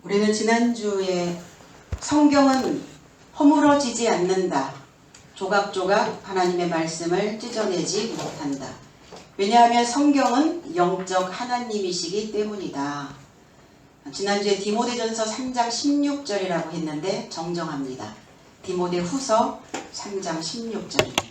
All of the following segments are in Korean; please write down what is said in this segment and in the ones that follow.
우리는 지난주에 성경은 허물어지지 않는다. 조각조각 하나님의 말씀을 찢어내지 못한다. 왜냐하면 성경은 영적 하나님이시기 때문이다. 지난주에 디모데전서 3장 16절이라고 했는데 정정합니다. 디모데후서 3장 16절입니다.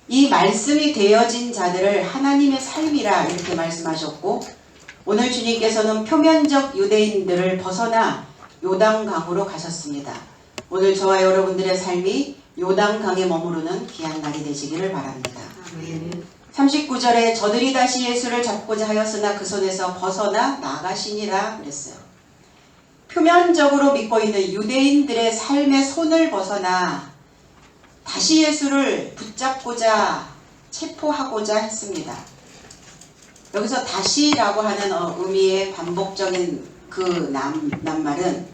이 말씀이 되어진 자들을 하나님의 삶이라 이렇게 말씀하셨고, 오늘 주님께서는 표면적 유대인들을 벗어나 요단강으로 가셨습니다. 오늘 저와 여러분들의 삶이 요단강에 머무르는 귀한 날이 되시기를 바랍니다. 39절에 저들이 다시 예수를 잡고자 하였으나 그 손에서 벗어나 나가시니라 그랬어요. 표면적으로 믿고 있는 유대인들의 삶의 손을 벗어나 다시 예수를 붙잡고자 체포하고자 했습니다. 여기서 다시라고 하는 의미의 반복적인 그 낱말은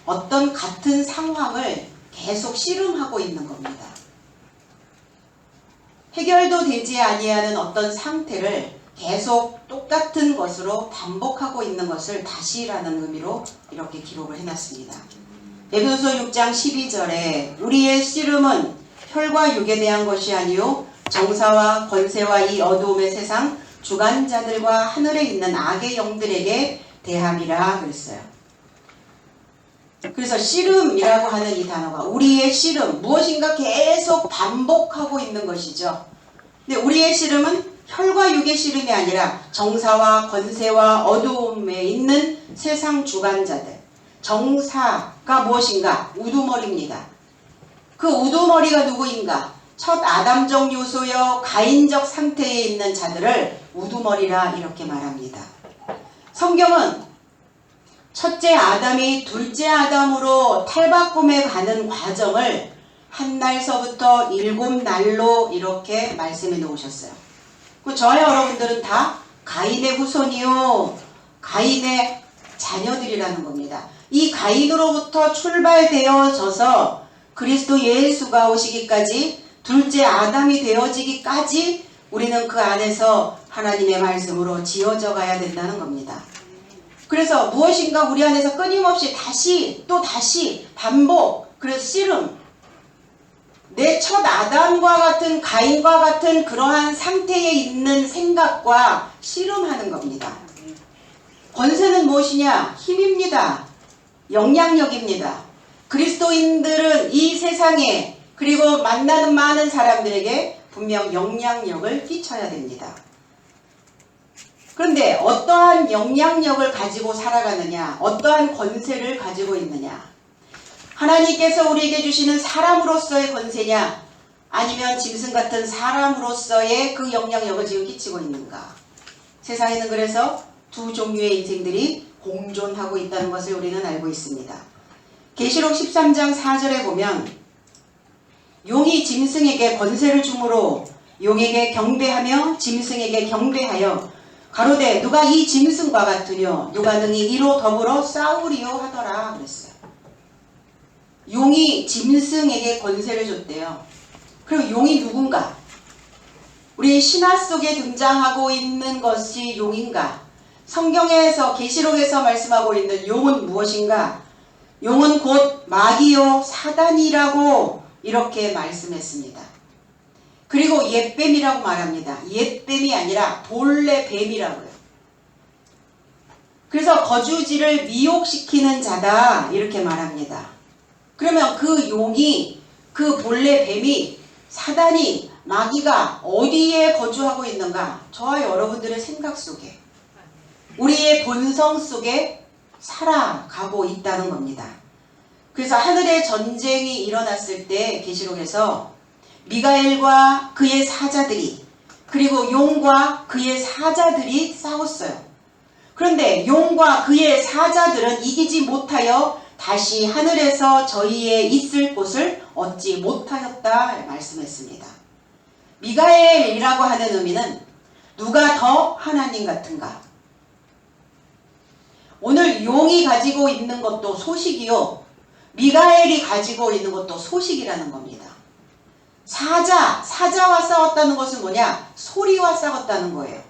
어떤 같은 상황을 계속 씨름하고 있는 겁니다. 해결도 되지 아니하는 어떤 상태를 계속 똑같은 것으로 반복하고 있는 것을 다시라는 의미로 이렇게 기록을 해놨습니다. 에베소서 6장 12절에 우리의 씨름은 혈과 육에 대한 것이 아니요 정사와 권세와 이 어두움의 세상 주관자들과 하늘에 있는 악의 영들에게 대함이라 그랬어요. 그래서 씨름이라고 하는 이 단어가 우리의 씨름, 무엇인가 계속 반복하고 있는 것이죠. 근데 우리의 씨름은 혈과 육의 씨름이 아니라 정사와 권세와 어두움에 있는 세상 주관자들. 정사가 무엇인가? 우두머리입니다. 그 우두머리가 누구인가? 첫 아담적 요소여 가인적 상태에 있는 자들을 우두머리라 이렇게 말합니다. 성경은 첫째 아담이 둘째 아담으로 탈바꿈에 가는 과정을 한 날서부터 7날로 이렇게 말씀해 놓으셨어요. 저와 여러분들은 다 가인의 후손이요 가인의 자녀들이라는 겁니다. 이 가인으로부터 출발되어져서 그리스도 예수가 오시기까지 둘째 아담이 되어지기까지 우리는 그 안에서 하나님의 말씀으로 지어져 가야 된다는 겁니다. 그래서 무엇인가 우리 안에서 끊임없이 다시 또 다시 반복, 그래서 씨름, 내 첫 아담과 같은 가인과 같은 그러한 상태에 있는 생각과 씨름하는 겁니다. 권세는 무엇이냐? 힘입니다. 영향력입니다. 그리스도인들은 이 세상에 그리고 만나는 많은 사람들에게 분명 영향력을 끼쳐야 됩니다. 그런데 어떠한 영향력을 가지고 살아가느냐, 어떠한 권세를 가지고 있느냐, 하나님께서 우리에게 주시는 사람으로서의 권세냐, 아니면 짐승 같은 사람으로서의 그 영향력을 지금 끼치고 있는가. 세상에는 그래서 두 종류의 인생들이 공존하고 있다는 것을 우리는 알고 있습니다. 계시록 13장 4절에 보면 용이 짐승에게 권세를 주므로 용에게 경배하며 짐승에게 경배하여 가로되 누가 이 짐승과 같으뇨 누가 능히 이로 더불어 싸우리요 하더라 그랬어요. 용이 짐승에게 권세를 줬대요. 그럼 용이 누군가? 우리 신화 속에 등장하고 있는 것이 용인가? 성경에서 계시록에서 말씀하고 있는 용은 무엇인가? 용은 곧 마귀요 사단이라고 이렇게 말씀했습니다. 그리고 옛뱀이라고 말합니다. 옛뱀이 아니라 본래 뱀이라고요. 그래서 거주지를 미혹시키는 자다 이렇게 말합니다. 그러면 그 용이, 그 본래 뱀이, 사단이, 마귀가 어디에 거주하고 있는가? 저와 여러분들의 생각 속에, 우리의 본성 속에 살아가고 있다는 겁니다. 그래서 하늘의 전쟁이 일어났을 때 계시록에서 미가엘과 그의 사자들이 그리고 용과 그의 사자들이 싸웠어요. 그런데 용과 그의 사자들은 이기지 못하여 다시 하늘에서 저희의 있을 곳을 얻지 못하였다 말씀했습니다. 미가엘이라고 하는 의미는 누가 더 하나님 같은가? 오늘 용이 가지고 있는 것도 소식이요 미가엘이 가지고 있는 것도 소식이라는 겁니다. 사자와 싸웠다는 것은 뭐냐? 소리와 싸웠다는 거예요.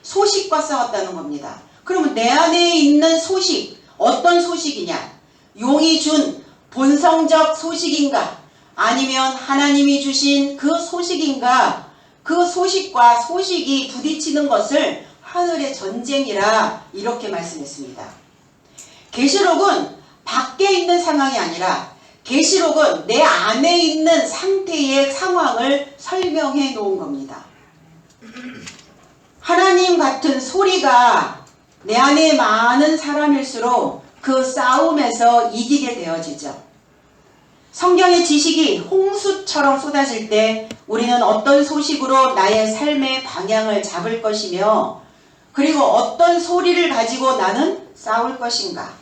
소식과 싸웠다는 겁니다. 그러면 내 안에 있는 소식, 어떤 소식이냐? 용이 준 본성적 소식인가? 아니면 하나님이 주신 그 소식인가? 그 소식과 소식이 부딪히는 것을 하늘의 전쟁이라 이렇게 말씀했습니다. 계시록은 밖에 있는 상황이 아니라 계시록은 내 안에 있는 상태의 상황을 설명해 놓은 겁니다. 하나님 같은 소리가 내 안에 많은 사람일수록 그 싸움에서 이기게 되어지죠. 성경의 지식이 홍수처럼 쏟아질 때 우리는 어떤 소식으로 나의 삶의 방향을 잡을 것이며 그리고 어떤 소리를 가지고 나는 싸울 것인가?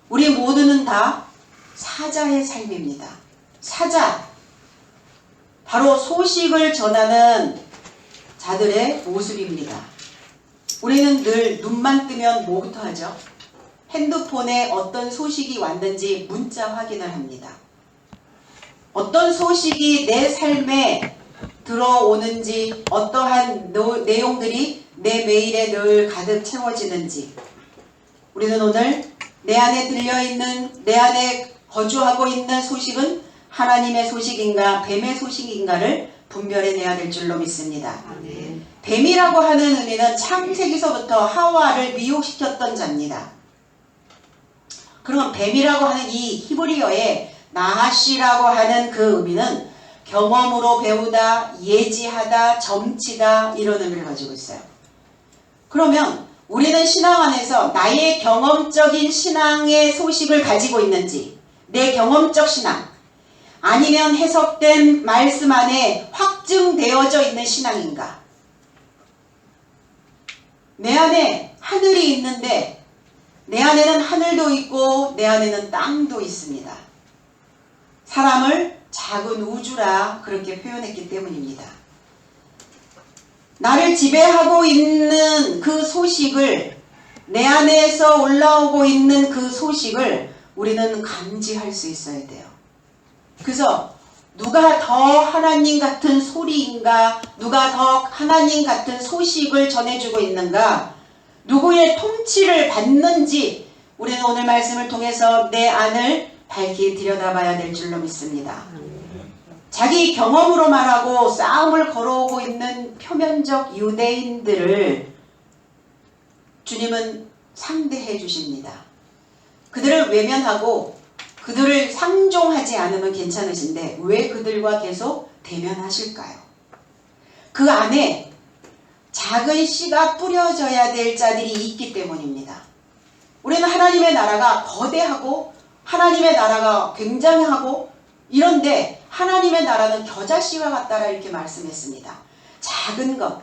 우리 모두는 다 사자의 삶입니다. 사자. 바로 소식을 전하는 자들의 모습입니다. 우리는 늘 눈만 뜨면 뭐부터 하죠? 핸드폰에 어떤 소식이 왔는지 문자 확인을 합니다. 어떤 소식이 내 삶에 들어오는지, 어떠한 내용들이 내 메일에 늘 가득 채워지는지, 우리는 오늘 내 안에 들려있는, 내 안에 거주하고 있는 소식은 하나님의 소식인가 뱀의 소식인가를 분별해내야 될 줄로 믿습니다. 뱀이라고 하는 의미는 창세기서부터 하와를 미혹시켰던 자입니다. 그러면 뱀이라고 하는 이 히브리어의 나하시라고 하는 그 의미는 경험으로 배우다, 예지하다, 점치다 이런 의미를 가지고 있어요. 그러면 우리는 신앙 안에서 나의 경험적인 신앙의 소식을 가지고 있는지, 내 경험적 신앙, 아니면 해석된 말씀 안에 확증되어져 있는 신앙인가? 내 안에 하늘이 있는데 내 안에는 하늘도 있고 내 안에는 땅도 있습니다. 사람을 작은 우주라 그렇게 표현했기 때문입니다. 나를 지배하고 있는 그 소식을, 내 안에서 올라오고 있는 그 소식을 우리는 감지할 수 있어야 돼요. 그래서 누가 더 하나님 같은 소리인가, 누가 더 하나님 같은 소식을 전해주고 있는가, 누구의 통치를 받는지 우리는 오늘 말씀을 통해서 내 안을 밝히 들여다봐야 될 줄로 믿습니다. 자기 경험으로 말하고 싸움을 걸어오고 있는 표면적 유대인들을 주님은 상대해 주십니다. 그들을 외면하고 그들을 상종하지 않으면 괜찮으신데 왜 그들과 계속 대면하실까요? 그 안에 작은 씨가 뿌려져야 될 자들이 있기 때문입니다. 우리는 하나님의 나라가 거대하고 하나님의 나라가 굉장하고 이런데 하나님의 나라는 겨자씨와 같다라 이렇게 말씀했습니다. 작은 것.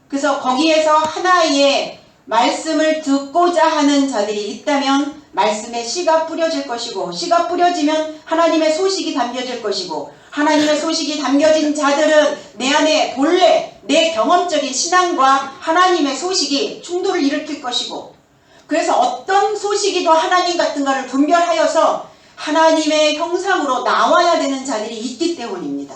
그래서 거기에서 하나의 말씀을 듣고자 하는 자들이 있다면 말씀에 씨가 뿌려질 것이고, 씨가 뿌려지면 하나님의 소식이 담겨질 것이고, 하나님의 소식이 담겨진 자들은 내 안에 본래 내 경험적인 신앙과 하나님의 소식이 충돌을 일으킬 것이고, 그래서 어떤 소식이 더 하나님 같은가를 분별하여서 하나님의 형상으로 나와야 되는 자들이 있기 때문입니다.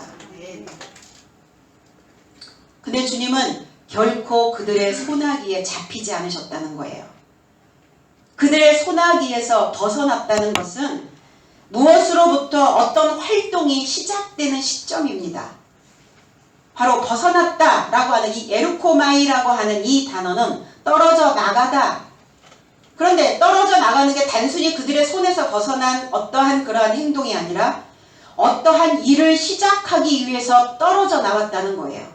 근데 주님은 결코 그들의 소나기에 잡히지 않으셨다는 거예요. 그들의 소나기에서 벗어났다는 것은 무엇으로부터 어떤 활동이 시작되는 시점입니다. 바로 벗어났다라고 하는 이 에르코마이라고 하는 이 단어는 떨어져 나가다. 그런데 떨어져 나가는 게 단순히 그들의 손에서 벗어난 어떠한 그러한 행동이 아니라 어떠한 일을 시작하기 위해서 떨어져 나왔다는 거예요.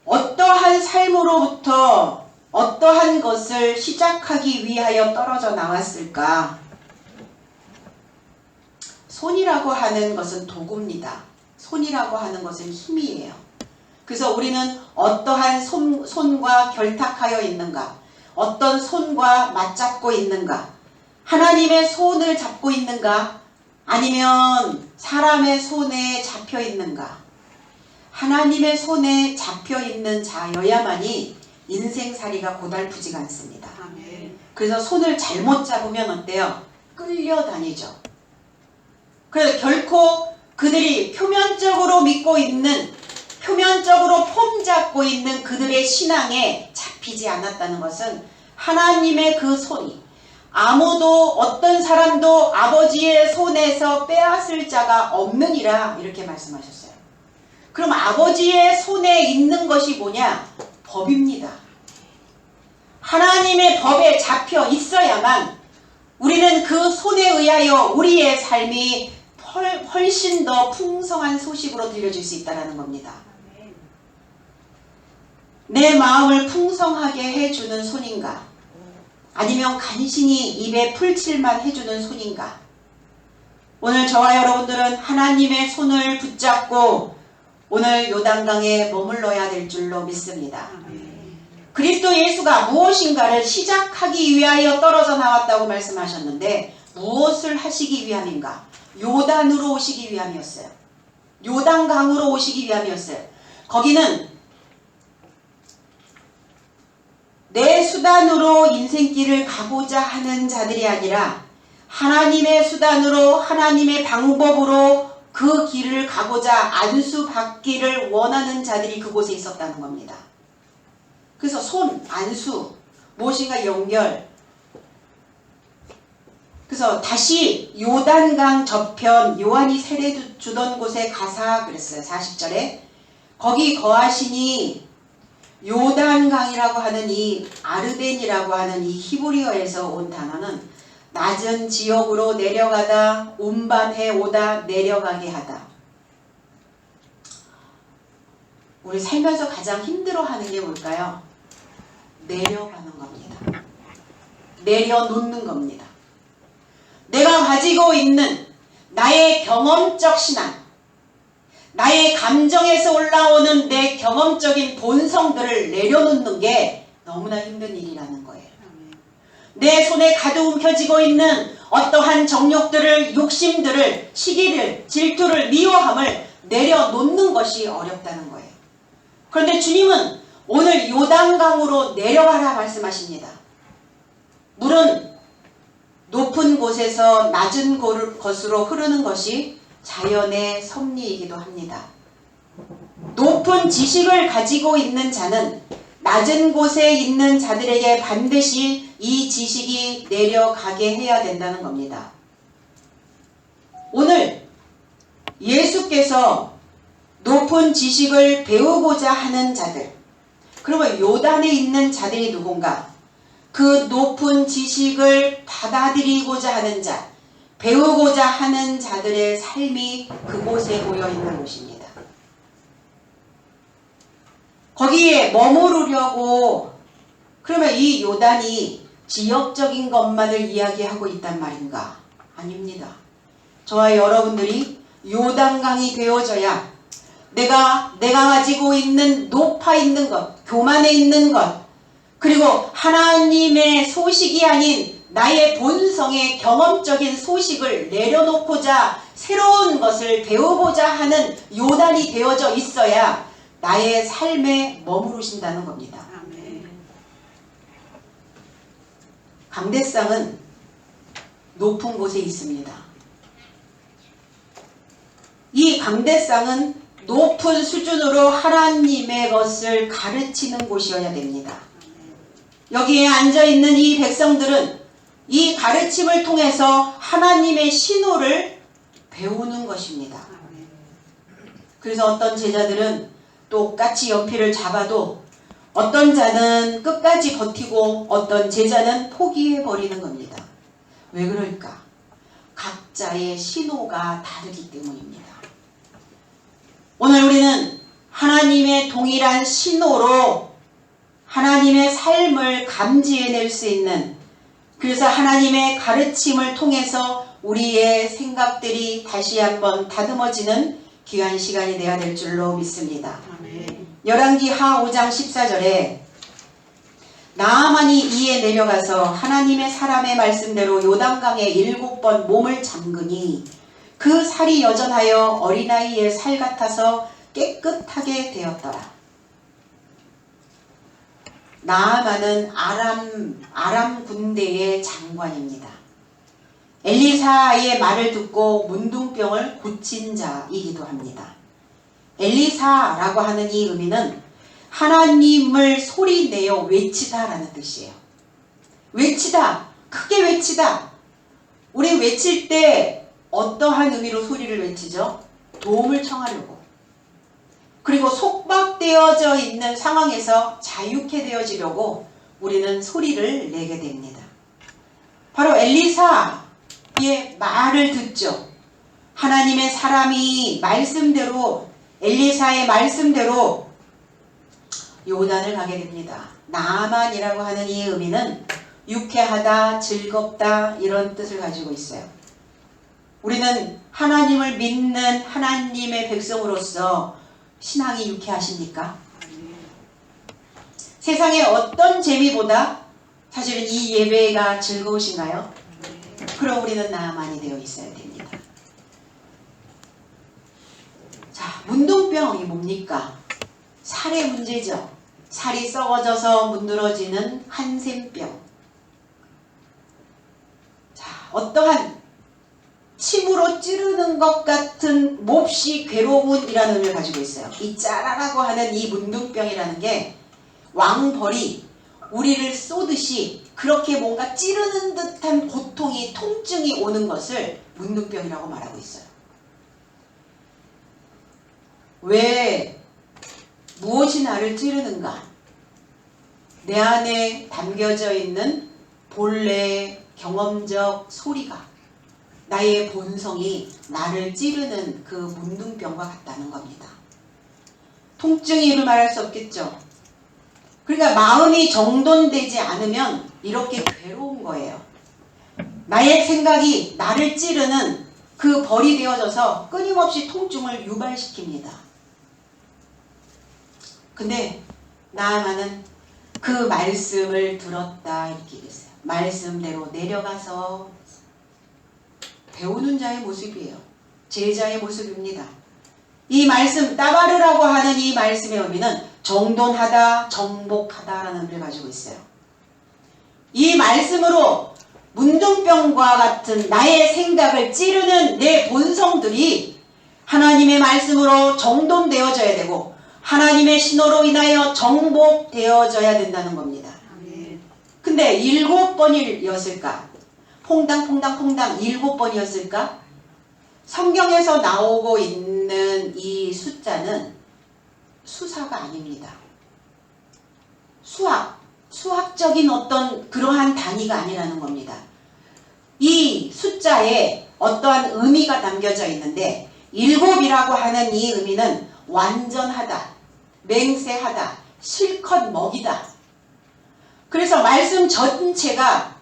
어떠한 삶으로부터 어떠한 것을 시작하기 위하여 떨어져 나왔을까? 손이라고 하는 것은 도구입니다. 손이라고 하는 것은 힘이에요. 그래서 우리는 어떠한 손과 결탁하여 있는가? 어떤 손과 맞잡고 있는가? 하나님의 손을 잡고 있는가? 아니면 사람의 손에 잡혀 있는가? 하나님의 손에 잡혀 있는 자여야만이 인생살이가 고달프지가 않습니다. 그래서 손을 잘못 잡으면 어때요? 끌려다니죠. 그래서 결코 그들이 표면적으로 믿고 있는, 표면적으로 폼 잡고 있는 그들의 신앙에 잡히지 않았다는 것은 하나님의 그 손이 아무도 어떤 사람도 아버지의 손에서 빼앗을 자가 없느니라 이렇게 말씀하셨어요. 그럼 아버지의 손에 있는 것이 뭐냐? 법입니다. 하나님의 법에 잡혀 있어야만 우리는 그 손에 의하여 우리의 삶이 훨씬 더 풍성한 소식으로 들려질 수 있다는 겁니다. 내 마음을 풍성하게 해주는 손인가? 아니면 간신히 입에 풀칠만 해주는 손인가? 오늘 저와 여러분들은 하나님의 손을 붙잡고 오늘 요단강에 머물러야 될 줄로 믿습니다. 그리스도 예수가 무엇인가를 시작하기 위하여 떨어져 나왔다고 말씀하셨는데 무엇을 하시기 위함인가? 요단으로 오시기 위함이었어요. 요단강으로 오시기 위함이었어요. 거기는 내 수단으로 인생길을 가고자 하는 자들이 아니라 하나님의 수단으로 하나님의 방법으로 그 길을 가고자 안수받기를 원하는 자들이 그곳에 있었다는 겁니다. 그래서 손, 안수, 무엇인가 연결. 그래서 다시 요단강 저편 요한이 세례 주던 곳에 가사 그랬어요. 40절에 거기 거하시니 요단강이라고 하는 이 아르덴이라고 하는 이 히브리어에서 온 단어는 낮은 지역으로 내려가다 운반해 오다 내려가게 하다. 우리 살면서 가장 힘들어하는 게 뭘까요? 내려가는 겁니다. 내려놓는 겁니다. 내가 가지고 있는 나의 경험적 신앙, 나의 감정에서 올라오는 내 경험적인 본성들을 내려놓는 게 너무나 힘든 일이라는 거예요. 내 손에 가득 펴지고 있는 어떠한 정욕들을, 욕심들을, 시기를, 질투를, 미워함을 내려놓는 것이 어렵다는 거예요. 그런데 주님은 오늘 요단강으로 내려가라 말씀하십니다. 물은 높은 곳에서 낮은 곳으로 흐르는 것이 자연의 섭리이기도 합니다. 높은 지식을 가지고 있는 자는 낮은 곳에 있는 자들에게 반드시 이 지식이 내려가게 해야 된다는 겁니다. 오늘 예수께서 높은 지식을 배우고자 하는 자들, 그러면 요단에 있는 자들이 누군가? 그 높은 지식을 받아들이고자 하는 자, 배우고자 하는 자들의 삶이 그곳에 모여 있는 곳입니다. 거기에 머무르려고, 그러면 이 요단이 지역적인 것만을 이야기하고 있단 말인가? 아닙니다. 저와 여러분들이 요단강이 되어져야 내가 가지고 있는 높아 있는 것, 교만에 있는 것, 그리고 하나님의 소식이 아닌 나의 본성의 경험적인 소식을 내려놓고자 새로운 것을 배우고자 하는 요단이 되어져 있어야 나의 삶에 머무르신다는 겁니다. 강대상은 높은 곳에 있습니다. 이 강대상은 높은 수준으로 하나님의 것을 가르치는 곳이어야 됩니다. 여기에 앉아있는 이 백성들은 이 가르침을 통해서 하나님의 신호를 배우는 것입니다. 그래서 어떤 제자들은 똑같이 연필을 잡아도 어떤 자는 끝까지 버티고 어떤 제자는 포기해버리는 겁니다. 왜 그럴까? 각자의 신호가 다르기 때문입니다. 오늘 우리는 하나님의 동일한 신호로 하나님의 삶을 감지해낼 수 있는, 그래서 하나님의 가르침을 통해서 우리의 생각들이 다시 한번 다듬어지는 귀한 시간이 되어야 될 줄로 믿습니다. 열왕기하 5장 14절에 나아만이 이에 내려가서 하나님의 사람의 말씀대로 요단강에 7번 몸을 잠그니 그 살이 여전하여 어린아이의 살 같아서 깨끗하게 되었더라. 나아만은 아람 군대의 장관입니다. 엘리사의 말을 듣고 문둥병을 고친 자이기도 합니다. 엘리사라고 하는 이 의미는 하나님을 소리내어 외치다라는 뜻이에요. 외치다, 크게 외치다. 우리 외칠 때 어떠한 의미로 소리를 외치죠? 도움을 청하려고. 그리고 속박되어져 있는 상황에서 자유케 되어지려고 우리는 소리를 내게 됩니다. 바로 엘리사의 말을 듣죠. 하나님의 사람이 말씀대로, 엘리사의 말씀대로 요단을 가게 됩니다. 나아만이라고 하는 이 의미는 유쾌하다, 즐겁다 이런 뜻을 가지고 있어요. 우리는 하나님을 믿는 하나님의 백성으로서 신앙이 유쾌하십니까? 세상의 어떤 재미보다 사실은 이 예배가 즐거우신가요? 그럼 우리는 나아만이 되어 있어야 됩니다. 자, 문둥병이 뭡니까? 살의 문제죠. 살이 썩어져서 문드러지는 한센병. 자, 어떠한 침으로 찌르는 것 같은 몹시 괴로움이라는 의미를 가지고 있어요. 이 짜라라고 하는 이 문둥병이라는 게 왕벌이 우리를 쏘듯이 그렇게 뭔가 찌르는 듯한 고통이, 통증이 오는 것을 문둥병이라고 말하고 있어요. 왜 무엇이 나를 찌르는가? 내 안에 담겨져 있는 본래의 경험적 소리가 나의 본성이 나를 찌르는 그 문둥병과 같다는 겁니다. 통증이 이를 말할 수 없겠죠. 그러니까 마음이 정돈되지 않으면 이렇게 괴로운 거예요. 나의 생각이 나를 찌르는 그 벌이 되어져서 끊임없이 통증을 유발시킵니다. 근데 나아만은 그 말씀을 들었다 이렇게 얘기했어요. 말씀대로 내려가서 배우는 자의 모습이에요. 제자의 모습입니다. 이 말씀, 따바르라고 하는 이 말씀의 의미는 정돈하다, 정복하다라는 의미를 가지고 있어요. 이 말씀으로 문둥병과 같은 나의 생각을 찌르는 내 본성들이 하나님의 말씀으로 정돈되어져야 되고 하나님의 신호로 인하여 정복되어져야 된다는 겁니다. 근데 7번이었을까? 퐁당퐁당 7번이었을까? 성경에서 나오고 있는 이 숫자는 수사가 아닙니다. 수학적인 어떤 그러한 단위가 아니라는 겁니다. 이 숫자에 어떠한 의미가 담겨져 있는데 7이라고 하는 이 의미는 완전하다, 맹세하다, 실컷 먹이다. 그래서 말씀 전체가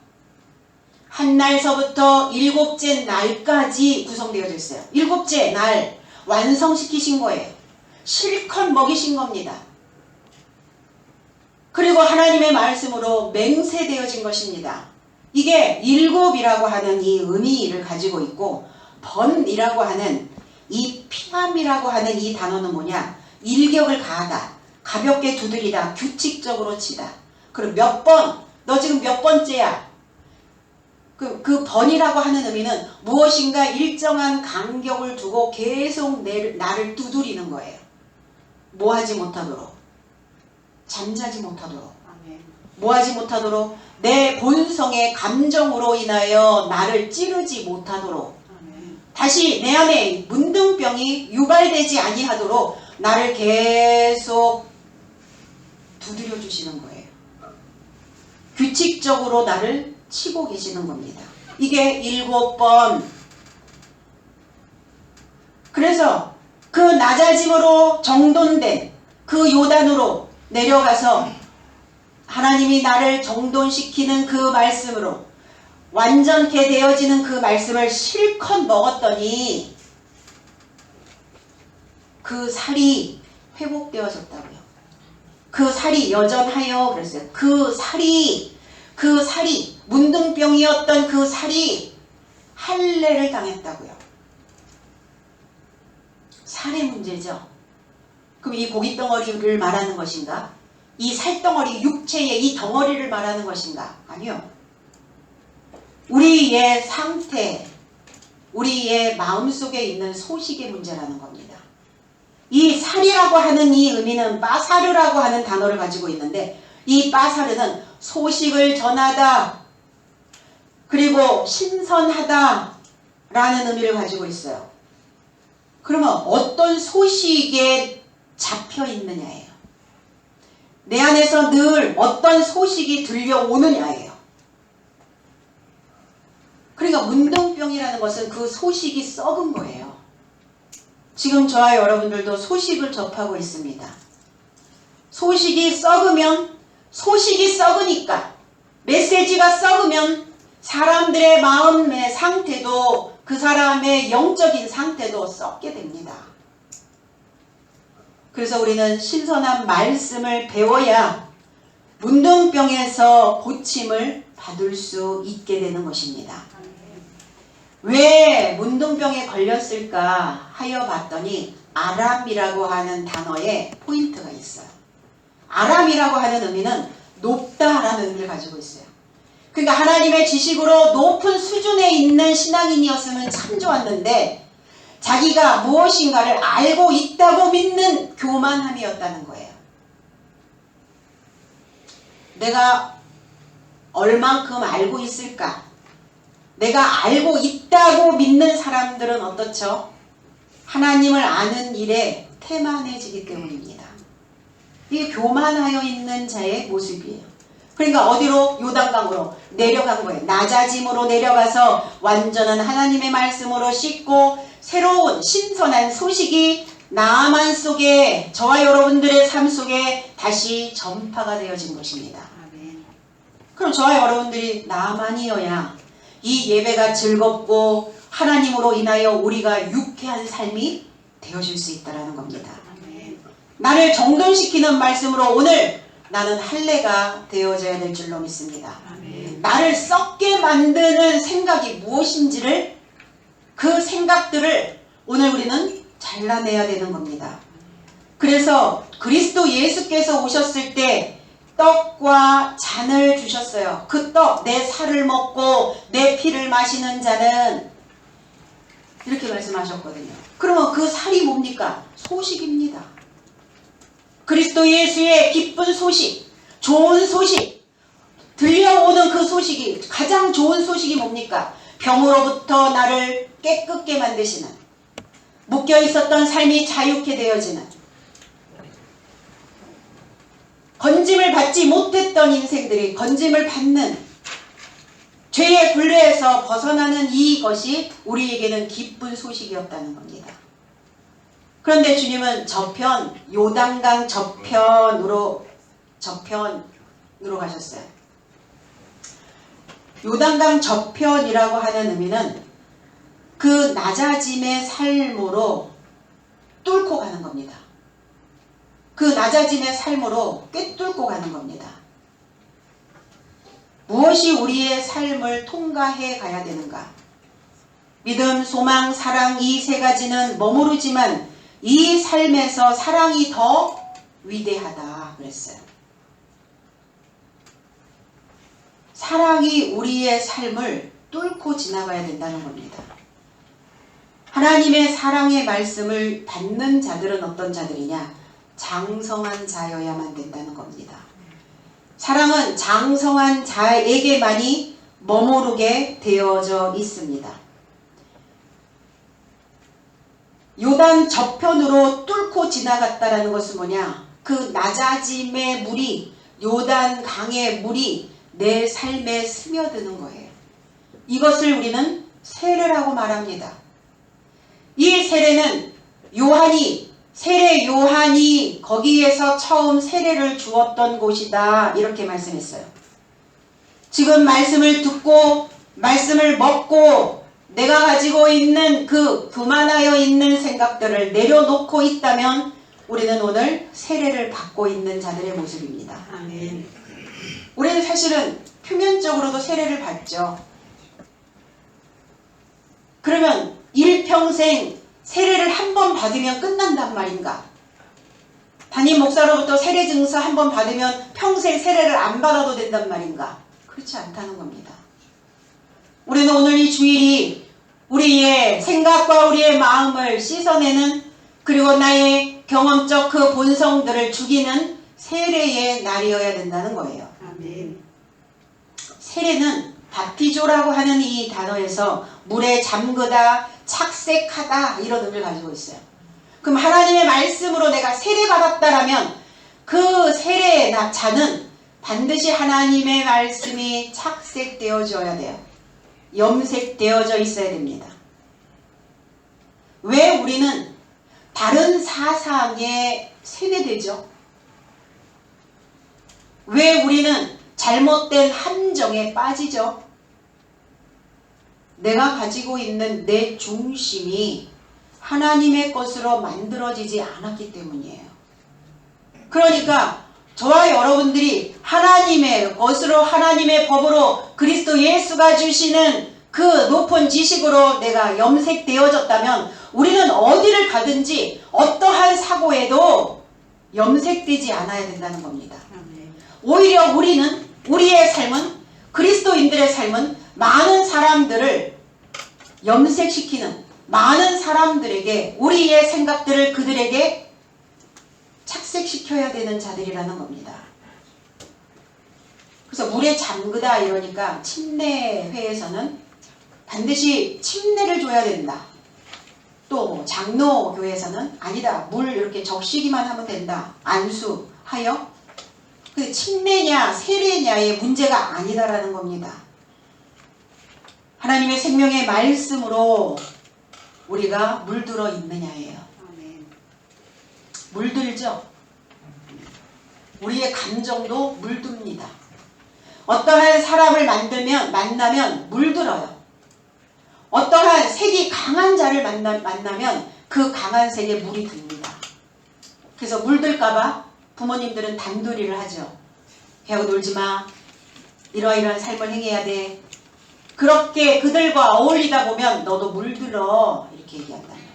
한 날서부터 7째 날까지 구성되어져 있어요. 7째 날 완성시키신 거예요. 실컷 먹이신 겁니다. 그리고 하나님의 말씀으로 맹세되어진 것입니다. 이게 7이라고 하는 이 의미를 가지고 있고 번이라고 하는 이 피함이라고 하는 이 단어는 뭐냐? 일격을 가하다, 가볍게 두드리다, 규칙적으로 치다. 그럼 몇 번? 너 지금 몇 번째야? 그 번이라고 하는 의미는 무엇인가 일정한 간격을 두고 계속 나를 두드리는 거예요. 뭐 하지 못하도록, 잠자지 못하도록, 뭐 하지 못하도록, 내 본성의 감정으로 인하여 나를 찌르지 못하도록, 다시 내 안에 문둥병이 유발되지 아니하도록 나를 계속 두드려 주시는 거예요. 규칙적으로 나를 치고 계시는 겁니다. 이게 7번. 그래서 그 낮아짐으로 정돈된 그 요단으로 내려가서 하나님이 나를 정돈시키는 그 말씀으로 완전케 되어지는 그 말씀을 실컷 먹었더니 그 살이 회복되어졌다고요. 그 살이 여전하여 그랬어요. 그 살이 문둥병이었던 그 살이 할례를 당했다고요. 살의 문제죠. 그럼 이 고기 덩어리를 말하는 것인가? 이 살덩어리, 육체의 이 덩어리를 말하는 것인가? 아니요. 우리의 상태, 우리의 마음속에 있는 소식의 문제라는 겁니다. 이 살이라고 하는 이 의미는 빠사르라고 하는 단어를 가지고 있는데 이 빠사르는 소식을 전하다, 그리고 신선하다 라는 의미를 가지고 있어요. 그러면 어떤 소식에 잡혀 있느냐예요. 내 안에서 늘 어떤 소식이 들려오느냐예요. 그러니까 문둥병이라는 것은 그 소식이 썩은 거예요. 지금 저와 여러분들도 소식을 접하고 있습니다. 소식이 썩으면, 소식이 썩으니까, 메시지가 썩으면 사람들의 마음의 상태도, 그 사람의 영적인 상태도 썩게 됩니다. 그래서 우리는 신선한 말씀을 배워야 문둥병에서 고침을 받을 수 있게 되는 것입니다. 왜 문둥병에 걸렸을까 하여 봤더니 아람이라고 하는 단어에 포인트가 있어요. 아람이라고 하는 의미는 높다라는 의미를 가지고 있어요. 그러니까 하나님의 지식으로 높은 수준에 있는 신앙인이었으면 참 좋았는데 자기가 무엇인가를 알고 있다고 믿는 교만함이었다는 거예요. 내가 얼만큼 알고 있을까? 내가 알고 있다고 믿는 사람들은 어떻죠? 하나님을 아는 일에 태만해지기 때문입니다. 이게 교만하여 있는 자의 모습이에요. 그러니까 어디로? 요단강으로 내려간 거예요. 낮아짐으로 내려가서 완전한 하나님의 말씀으로 씻고 새로운 신선한 소식이 나만 속에, 저와 여러분들의 삶 속에 다시 전파가 되어진 것입니다. 그럼 저와 여러분들이 나만이어야 이 예배가 즐겁고 하나님으로 인하여 우리가 유쾌한 삶이 되어질 수 있다는 겁니다. 나를 정돈시키는 말씀으로 오늘 나는 할례가 되어져야 될 줄로 믿습니다. 나를 썩게 만드는 생각이 무엇인지를, 그 생각들을 오늘 우리는 잘라내야 되는 겁니다. 그래서 그리스도 예수께서 오셨을 때 떡과 잔을 주셨어요. 그 떡, 내 살을 먹고 내 피를 마시는 자는, 이렇게 말씀하셨거든요. 그러면 그 살이 뭡니까? 소식입니다. 그리스도 예수의 기쁜 소식, 좋은 소식, 들려오는 그 소식이, 가장 좋은 소식이 뭡니까? 병으로부터 나를 깨끗게 만드시는, 묶여있었던 삶이 자유케 되어지는, 건짐을 받지 못했던 인생들이 건짐을 받는, 죄의 굴레에서 벗어나는 이것이 우리에게는 기쁜 소식이었다는 겁니다. 그런데 주님은 저편, 요단강 저편으로 가셨어요. 요단강 저편이라고 하는 의미는 그 낮아짐의 삶으로 뚫고 가는 겁니다. 그 낮아짐의 삶으로 꿰뚫고 가는 겁니다. 무엇이 우리의 삶을 통과해 가야 되는가? 믿음, 소망, 사랑, 이 세 가지는 머무르지만 이 삶에서 사랑이 더 위대하다 그랬어요. 사랑이 우리의 삶을 뚫고 지나가야 된다는 겁니다. 하나님의 사랑의 말씀을 받는 자들은 어떤 자들이냐? 장성한 자여야만 된다는 겁니다. 사랑은 장성한 자에게만이 머무르게 되어져 있습니다. 요단 저편으로 뚫고 지나갔다라는 것은 뭐냐? 그 낮아짐의 물이, 요단 강의 물이 내 삶에 스며드는 거예요. 이것을 우리는 세례라고 말합니다. 이 세례는 세례 요한이 거기에서 처음 세례를 주었던 곳이다, 이렇게 말씀했어요. 지금 말씀을 듣고 말씀을 먹고 내가 가지고 있는 그 교만하여 있는 생각들을 내려놓고 있다면 우리는 오늘 세례를 받고 있는 자들의 모습입니다. 아멘. 우리는 사실은 표면적으로도 세례를 받죠. 그러면 일평생 세례를 한 번 받으면 끝난단 말인가? 담임 목사로부터 세례 증서 한 번 받으면 평생 세례를 안 받아도 된단 말인가? 그렇지 않다는 겁니다. 우리는 오늘 이 주일이 우리의 생각과 우리의 마음을 씻어내는, 그리고 나의 경험적 그 본성들을 죽이는 세례의 날이어야 된다는 거예요. 아멘. 세례는 바티조라고 하는 이 단어에서 물에 잠그다, 착색하다 이런 의미를 가지고 있어요. 그럼 하나님의 말씀으로 내가 세례받았다라면 그 세례의 자는 반드시 하나님의 말씀이 착색되어져야 돼요. 염색되어져 있어야 됩니다. 왜 우리는 다른 사상에 세뇌되죠? 왜 우리는 잘못된 함정에 빠지죠? 내가 가지고 있는 내 중심이 하나님의 것으로 만들어지지 않았기 때문이에요. 그러니까 저와 여러분들이 하나님의 것으로, 하나님의 법으로, 그리스도 예수가 주시는 그 높은 지식으로 내가 염색되어졌다면 우리는 어디를 가든지 어떠한 사고에도 염색되지 않아야 된다는 겁니다. 오히려 우리의 삶은, 그리스도인들의 삶은 많은 사람들을 염색시키는, 많은 사람들에게 우리의 생각들을 그들에게 착색시켜야 되는 자들이라는 겁니다. 그래서 물에 잠그다 이러니까 침례회에서는 반드시 침례를 줘야 된다. 또 장로교에서는 아니다. 물 이렇게 적시기만 하면 된다. 안수하여. 근데 침례냐 세례냐의 문제가 아니다라는 겁니다. 하나님의 생명의 말씀으로 우리가 물들어 있느냐예요. 물들죠. 우리의 감정도 물듭니다. 어떠한 사람을 만나면 물들어요. 어떠한 색이 강한 자를 만나면 그 강한 색에 물이 듭니다. 그래서 물들까봐 부모님들은 단도리를 하죠. 걔하고 놀지마. 이러이러한 삶을 행해야 돼. 그렇게 그들과 어울리다 보면 너도 물들어. 이렇게 얘기한단 말이에요.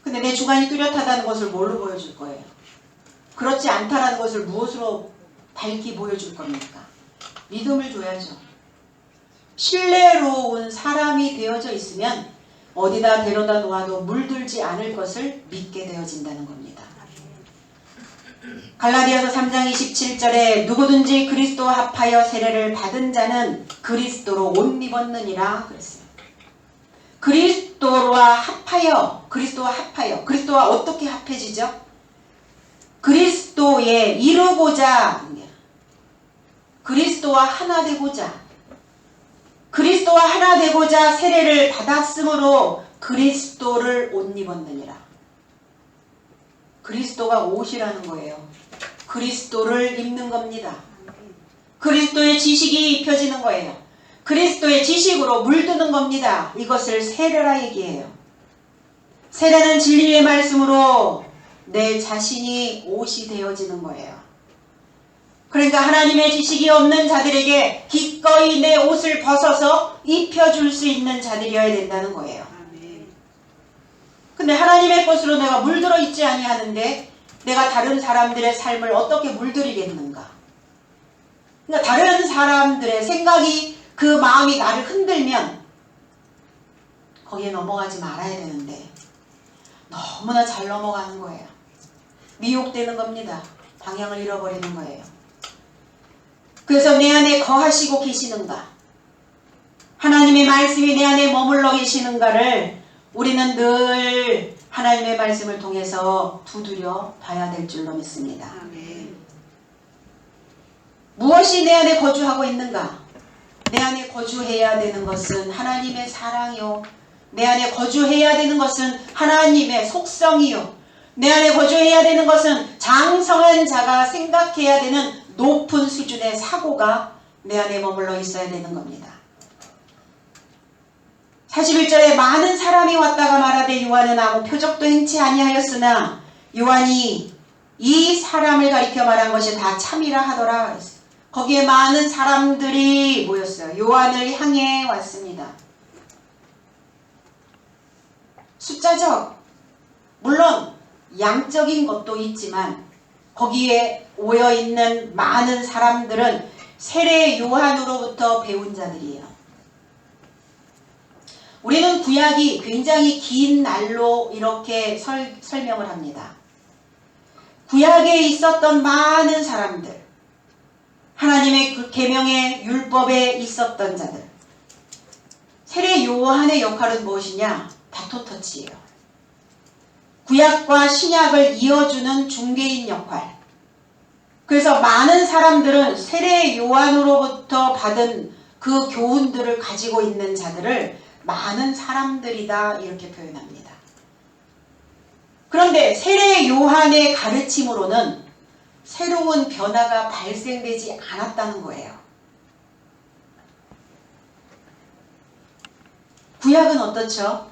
근데 내 주관이 뚜렷하다는 것을 뭘로 보여줄 거예요? 그렇지 않다라는 것을 무엇으로 밝히 보여줄 겁니까? 믿음을 줘야죠. 신뢰로운 사람이 되어져 있으면 어디다 데려다 놓아도 물들지 않을 것을 믿게 되어진다는 겁니다. 갈라디아서 3장 27절에 누구든지 그리스도와 합하여 세례를 받은 자는 그리스도로 옷 입었느니라 그랬어요. 그리스도와 합하여, 그리스도와 어떻게 합해지죠? 그리스도에 이루고자, 그리스도와 하나 되고자 세례를 받았으므로 그리스도를 옷 입었느니라. 그리스도가 옷이라는 거예요. 그리스도를 입는 겁니다. 그리스도의 지식이 입혀지는 거예요. 그리스도의 지식으로 물드는 겁니다. 이것을 세례라 얘기해요. 세례는 진리의 말씀으로 내 자신이 옷이 되어지는 거예요. 그러니까 하나님의 지식이 없는 자들에게 기꺼이 내 옷을 벗어서 입혀줄 수 있는 자들이어야 된다는 거예요. 근데 하나님의 것으로 내가 물들어 있지 아니하는데 내가 다른 사람들의 삶을 어떻게 물들이겠는가? 그러니까 다른 사람들의 생각이, 그 마음이 나를 흔들면 거기에 넘어가지 말아야 되는데 너무나 잘 넘어가는 거예요. 미혹되는 겁니다. 방향을 잃어버리는 거예요. 그래서 내 안에 거하시고 계시는가? 하나님의 말씀이 내 안에 머물러 계시는가를 우리는 늘 하나님의 말씀을 통해서 두드려 봐야 될 줄로 믿습니다. 아멘. 무엇이 내 안에 거주하고 있는가? 내 안에 거주해야 되는 것은 하나님의 사랑이요. 내 안에 거주해야 되는 것은 하나님의 속성이요. 내 안에 거주해야 되는 것은 장성한 자가 생각해야 되는 높은 수준의 사고가 내 안에 머물러 있어야 되는 겁니다. 41절에 많은 사람이 왔다가 말하되 요한은 아무 표적도 행치 아니하였으나 요한이 이 사람을 가리켜 말한 것이 다 참이라 하더라. 거기에 많은 사람들이 모였어요. 요한을 향해 왔습니다. 숫자적, 물론 양적인 것도 있지만 거기에 모여있는 많은 사람들은 세례 요한으로부터 배운 자들이에요. 우리는 구약이 굉장히 긴 날로 이렇게 설명을 합니다. 구약에 있었던 많은 사람들, 하나님의 그 계명의 율법에 있었던 자들. 세례 요한의 역할은 무엇이냐? 바톤터치예요. 구약과 신약을 이어주는 중개인 역할. 그래서 많은 사람들은 세례 요한으로부터 받은 그 교훈들을 가지고 있는 자들을 많은 사람들이다 이렇게 표현합니다. 그런데 세례 요한의 가르침으로는 새로운 변화가 발생되지 않았다는 거예요. 구약은 어떻죠?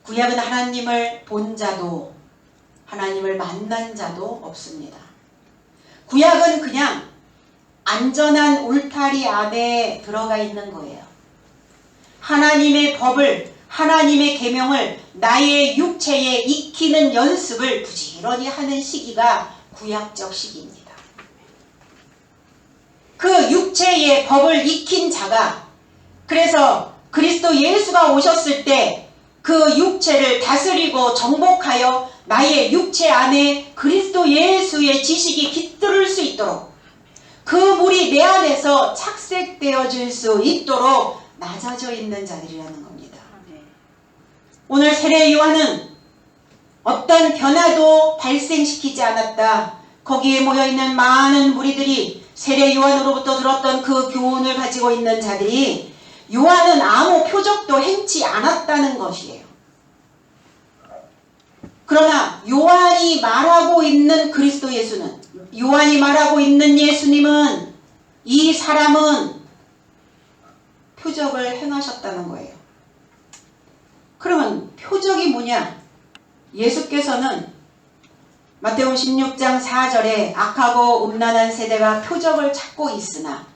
구약은 하나님을 본 자도 하나님을 만난 자도 없습니다. 구약은 그냥 안전한 울타리 안에 들어가 있는 거예요. 하나님의 법을, 하나님의 계명을 나의 육체에 익히는 연습을 부지런히 하는 시기가 구약적 시기입니다. 그 육체의 법을 익힌 자가, 그래서 그리스도 예수가 오셨을 때 그 육체를 다스리고 정복하여 나의 육체 안에 그리스도 예수의 지식이 깃들을 수 있도록, 그 물이 내 안에서 착색되어질 수 있도록 낮아져 있는 자들이라는 겁니다. 오늘 세례 요한은 어떤 변화도 발생시키지 않았다. 거기에 모여있는 많은 무리들이 세례 요한으로부터 들었던 그 교훈을 가지고 있는 자들이 요한은 아무 표적도 행치 않았다는 것이에요. 그러나 요한이 말하고 있는 그리스도 예수는, 요한이 말하고 있는 예수님은, 이 사람은 표적을 행하셨다는 거예요. 그러면 표적이 뭐냐? 예수께서는 마태복음 16장 4절에 악하고 음란한 세대가 표적을 찾고 있으나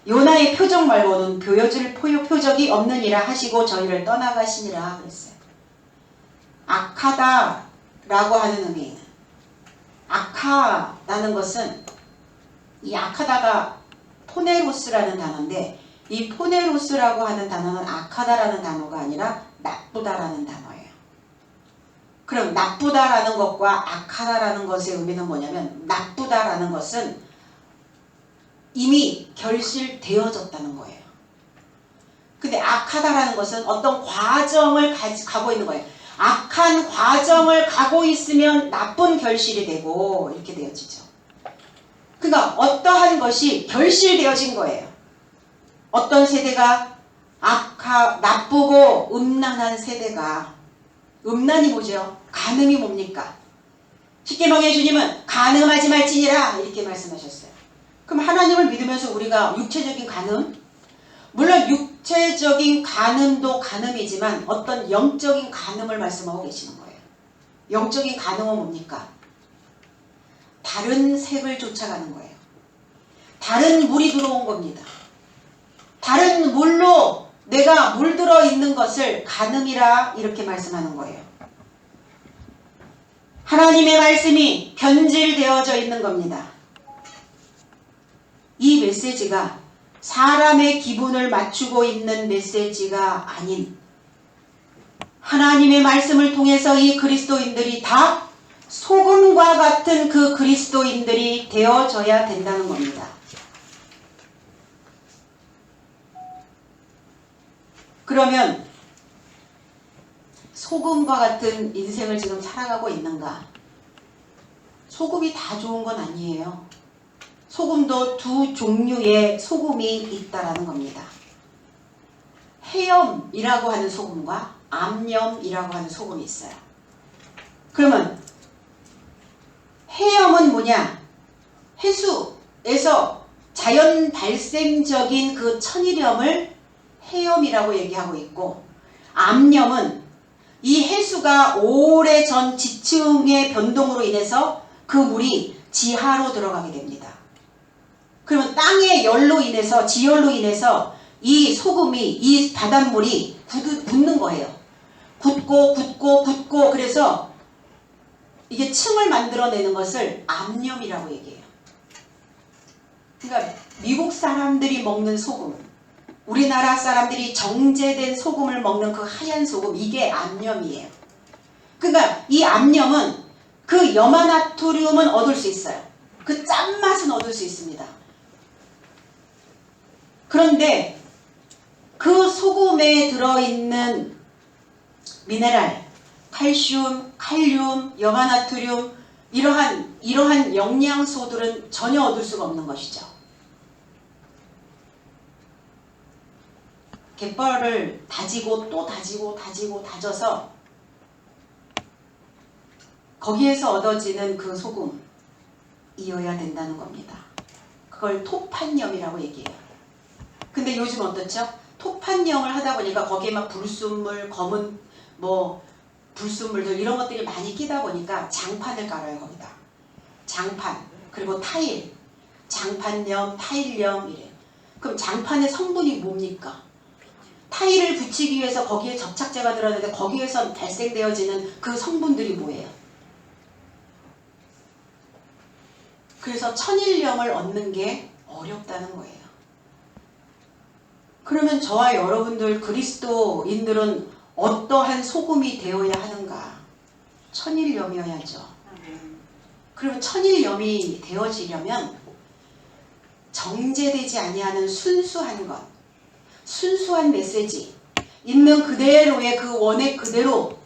요나의 표적 말고는 보여줄 표적이 없느니라 하시고 저희를 떠나가시니라 그랬어요. 악하다라고 하는 의미는, 악하다는 것은, 이 악하다가 포네로스라는 단어인데, 이 포네로스라고 하는 단어는 악하다라는 단어가 아니라 나쁘다라는 단어예요. 그럼 나쁘다라는 것과 악하다라는 것의 의미는 뭐냐면, 나쁘다라는 것은 이미 결실되어졌다는 거예요. 근데 악하다라는 것은 어떤 과정을 가고 있는 거예요. 악한 과정을 가고 있으면 나쁜 결실이 되고 이렇게 되어지죠. 그러니까 어떠한 것이 결실되어진 거예요. 어떤 세대가 나쁘고 음란한 세대가, 음란이 뭐죠? 간음이 뭡니까? 십계명의 주님은 간음하지 말지니라 이렇게 말씀하셨어요. 그럼 하나님을 믿으면서 우리가 육체적인 간음, 물론 육체적인 간음도 간음이지만 어떤 영적인 간음을 말씀하고 계시는 거예요. 영적인 간음은 뭡니까? 다른 색을 쫓아가는 거예요. 다른 물이 들어온 겁니다. 다른 물로 내가 물들어 있는 것을 간음이라 이렇게 말씀하는 거예요. 하나님의 말씀이 변질되어져 있는 겁니다. 이 메시지가 사람의 기분을 맞추고 있는 메시지가 아닌, 하나님의 말씀을 통해서 이 그리스도인들이 다 소금과 같은 그 그리스도인들이 되어져야 된다는 겁니다. 그러면 소금과 같은 인생을 지금 살아가고 있는가? 소금이 다 좋은 건 아니에요. 소금도 두 종류의 소금이 있다라는 겁니다. 해염이라고 하는 소금과 암염이라고 하는 소금이 있어요. 그러면 해염은 뭐냐? 해수에서 자연 발생적인 그 천일염을 해염이라고 얘기하고 있고, 암염은 이 해수가 오래전 지층의 변동으로 인해서 그 물이 지하로 들어가게 됩니다. 그러면 땅의 열로 인해서, 지열로 인해서 이 소금이, 이 바닷물이 굳는 거예요. 굳고 그래서 이게 층을 만들어내는 것을 암염이라고 얘기해요. 그러니까 미국 사람들이 먹는 소금, 우리나라 사람들이 정제된 소금을 먹는 그 하얀 소금, 이게 암염이에요. 그러니까 이 암염은 그 염화나트륨은 얻을 수 있어요. 그 짠맛은 얻을 수 있습니다. 그런데 그 소금에 들어있는 미네랄, 칼슘, 칼륨, 염화나트륨 이러한 영양소들은 전혀 얻을 수가 없는 것이죠. 갯벌을 다지고 또 다져서 거기에서 얻어지는 그 소금이어야 된다는 겁니다. 그걸 토판염이라고 얘기해요. 근데 요즘 어떻죠? 토판염을 하다 보니까 거기에 막 불순물, 검은 불순물들 이런 것들이 많이 끼다 보니까 장판을 깔아요. 거기다. 장판, 그리고 타일, 장판염, 타일염 이래. 그럼 장판의 성분이 뭡니까? 타일을 붙이기 위해서 거기에 접착제가 들어있는데 거기에서 발생되어지는 그 성분들이 뭐예요? 그래서 천일염을 얻는 게 어렵다는 거예요. 그러면 저와 여러분들 그리스도인들은 어떠한 소금이 되어야 하는가? 천일염이어야죠. 그러면 천일염이 되어지려면 정제되지 아니하는 순수한 것, 순수한 메시지, 있는 그대로의 그 원액 그대로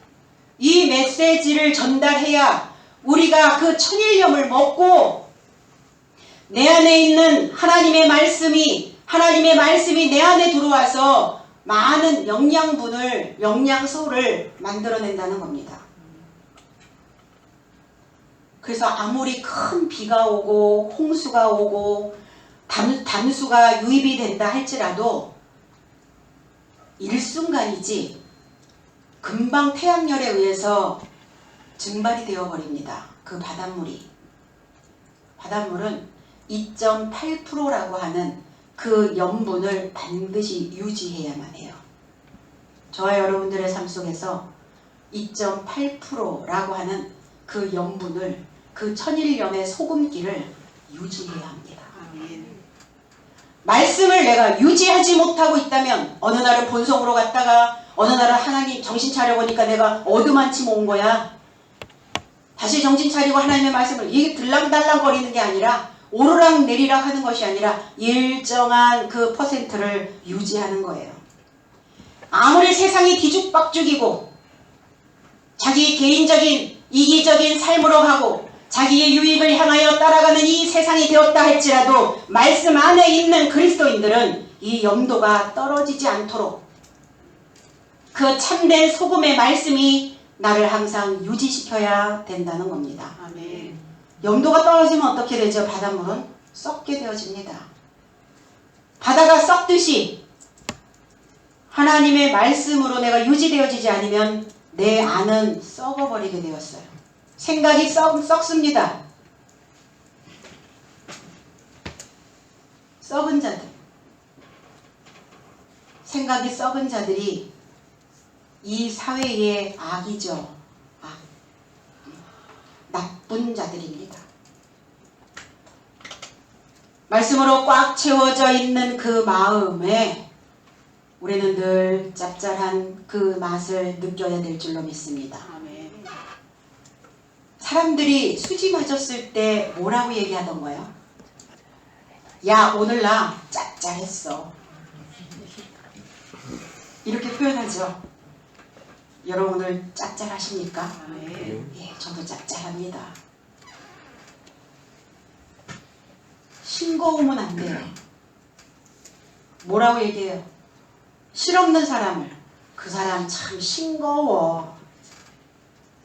이 메시지를 전달해야 우리가 그 천일염을 먹고 내 안에 있는 하나님의 말씀이 내 안에 들어와서 많은 영양소를 만들어낸다는 겁니다. 그래서 아무리 큰 비가 오고 홍수가 오고 담수가 유입이 된다 할지라도 일순간이지 금방 태양열에 의해서 증발이 되어버립니다. 그 바닷물이. 바닷물은 2.8%라고 하는 그 염분을 반드시 유지해야만 해요. 저와 여러분들의 삶 속에서 2.8%라고 하는 그 염분을, 그 천일염의 소금기를 유지해야 합니다. 말씀을 내가 유지하지 못하고 있다면 어느 날은 본성으로 갔다가 어느 날은 하나님 정신 차려보니까 내가 어두만치 온 거야. 다시 정신 차리고 하나님의 말씀을 이게 들랑달랑거리는 게 아니라 오르락 내리락 하는 것이 아니라 일정한 그 퍼센트를 유지하는 거예요. 아무리 세상이 뒤죽박죽이고 자기 개인적인 이기적인 삶으로 가고 자기의 유익을 향하여 따라가는 이 세상이 되었다 할지라도 말씀 안에 있는 그리스도인들은 이 염도가 떨어지지 않도록 그 참된 소금의 말씀이 나를 항상 유지시켜야 된다는 겁니다. 아멘. 염도가 떨어지면 어떻게 되죠? 바닷물은 썩게 되어집니다. 바다가 썩듯이 하나님의 말씀으로 내가 유지되어지지 않으면 내 안은 썩어버리게 되었어요. 생각이 썩습니다. 썩은 자들. 생각이 썩은 자들이 이 사회의 악이죠. 나쁜 자들입니다. 말씀으로 꽉 채워져 있는 그 마음에 우리는 늘 짭짤한 그 맛을 느껴야 될 줄로 믿습니다. 아멘. 사람들이 수지 맞았을 때 뭐라고 얘기하던 거예요? 야, 오늘 나 짭짤했어. 이렇게 표현하죠. 여러분 오늘 짭짤하십니까? 아멘. 예, 저도 짭짤합니다. 싱거우면 안 돼요. 뭐라고 얘기해요? 실없는 사람을 그 사람 참 싱거워.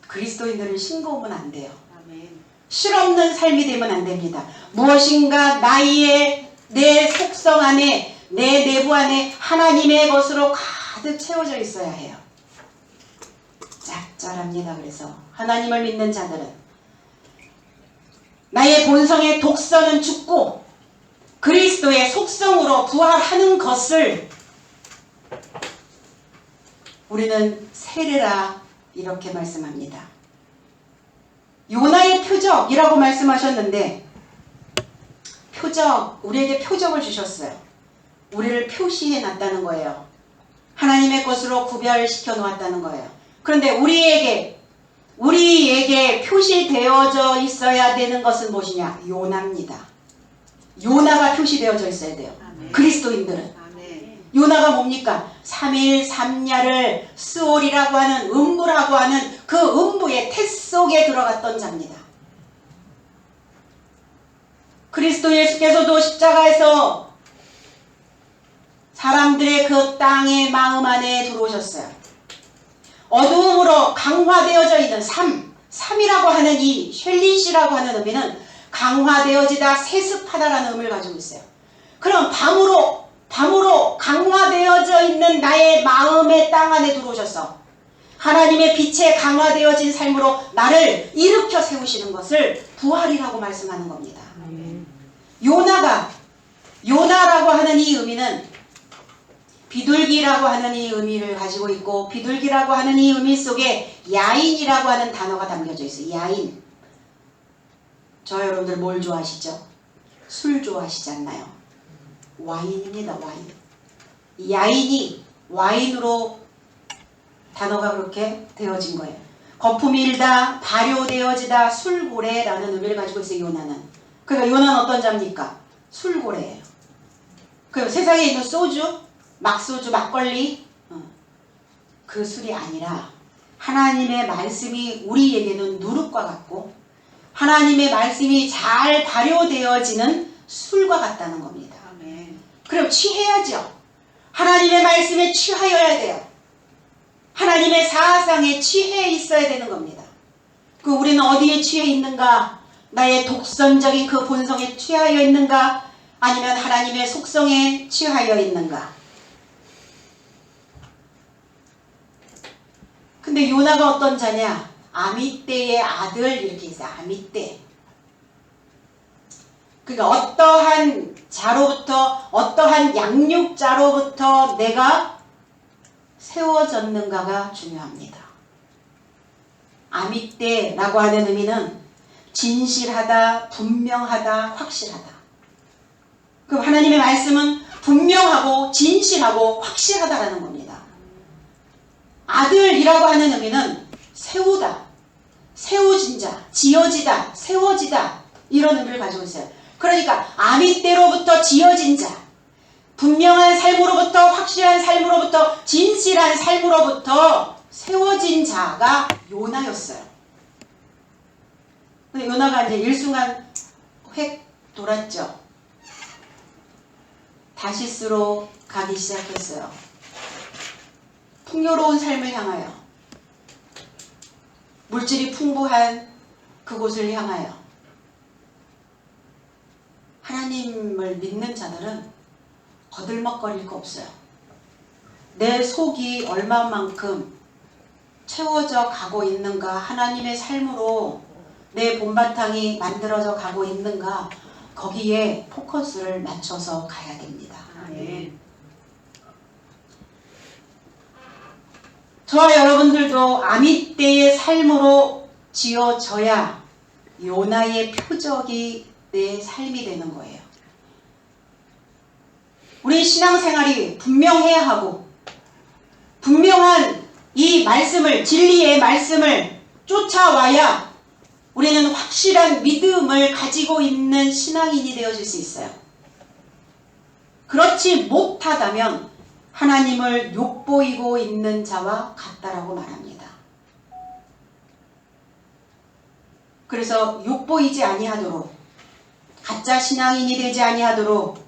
그리스도인들은 싱거우면 안 돼요. 아멘. 실없는 삶이 되면 안 됩니다. 무엇인가 나의 내 속성 안에 내 내부 안에 하나님의 것으로 가득 채워져 있어야 해요. 짭짤합니다. 그래서 하나님을 믿는 자들은 나의 본성의 독성은 죽고 그리스도의 속성으로 부활하는 것을 우리는 세례라 이렇게 말씀합니다. 요나의 표적이라고 말씀하셨는데 표적, 우리에게 표적을 주셨어요. 우리를 표시해 놨다는 거예요. 하나님의 것으로 구별시켜 놓았다는 거예요. 그런데 우리에게 표시되어져 있어야 되는 것은 무엇이냐? 요나입니다. 요나가 표시되어져 있어야 돼요. 그리스도인들은. 요나가 뭡니까? 3일 3야를 스올이라고 하는 음부라고 하는 그 음부의 태 속에 들어갔던 자입니다. 그리스도 예수께서도 십자가에서 사람들의 그 땅의 마음 안에 들어오셨어요. 어두움으로 강화되어져 있는 삶이라고 하는 이 쉘리시라고 하는 의미는 강화되어지다, 세습하다라는 의미를 가지고 있어요. 그럼 밤으로 강화되어져 있는 나의 마음의 땅 안에 들어오셔서 하나님의 빛에 강화되어진 삶으로 나를 일으켜 세우시는 것을 부활이라고 말씀하는 겁니다. 요나라고 하는 이 의미는 비둘기라고 하는 이 의미를 가지고 있고, 비둘기라고 하는 이 의미 속에 야인이라고 하는 단어가 담겨져 있어요. 야인. 저 여러분들 뭘 좋아하시죠? 술 좋아하시지 않나요? 와인입니다. 와인. 야인이 와인으로 단어가 그렇게 되어진 거예요. 거품이 일다, 발효되어지다, 술고래라는 의미를 가지고 있어요. 요나는. 그러니까 요나는 어떤 자입니까? 술고래예요. 그 세상에 있는 소주, 막소주, 막걸리, 그 술이 아니라 하나님의 말씀이 우리에게는 누룩과 같고 하나님의 말씀이 잘 발효되어지는 술과 같다는 겁니다. 그럼 취해야죠. 하나님의 말씀에 취하여야 돼요. 하나님의 사상에 취해 있어야 되는 겁니다. 그 우리는 어디에 취해 있는가? 나의 독선적인 그 본성에 취하여 있는가? 아니면 하나님의 속성에 취하여 있는가? 근데 요나가 어떤 자냐? 아미떼의 아들 이렇게 있어요. 아미떼. 그러니까 어떠한 자로부터, 어떠한 양육자로부터 내가 세워졌는가가 중요합니다. 아미떼라고 하는 의미는 진실하다, 분명하다, 확실하다. 그럼 하나님의 말씀은 분명하고 진실하고 확실하다라는 겁니다. 아들이라고 하는 의미는 세우다, 세워진 자, 지어지다, 세워지다 이런 의미를 가지고 있어요. 그러니까 아미떼로부터 지어진 자, 분명한 삶으로부터, 확실한 삶으로부터, 진실한 삶으로부터 세워진 자가 요나였어요. 근데 요나가 이제 일순간 획 돌았죠. 다시스로 가기 시작했어요. 풍요로운 삶을 향하여, 물질이 풍부한 그곳을 향하여. 하나님을 믿는 자들은 거들먹거릴 거 없어요. 내 속이 얼마만큼 채워져 가고 있는가, 하나님의 삶으로 내 본바탕이 만들어져 가고 있는가, 거기에 포커스를 맞춰서 가야 됩니다. 아멘. 저와 여러분들도 아미떼의 삶으로 지어져야 요나의 표적이 내 삶이 되는 거예요. 우리 신앙생활이 분명해야 하고, 분명한 이 말씀을, 진리의 말씀을 쫓아와야 우리는 확실한 믿음을 가지고 있는 신앙인이 되어질 수 있어요. 그렇지 못하다면 하나님을 욕보이고 있는 자와 같다라고 말합니다. 그래서 욕보이지 아니하도록, 가짜 신앙인이 되지 아니하도록,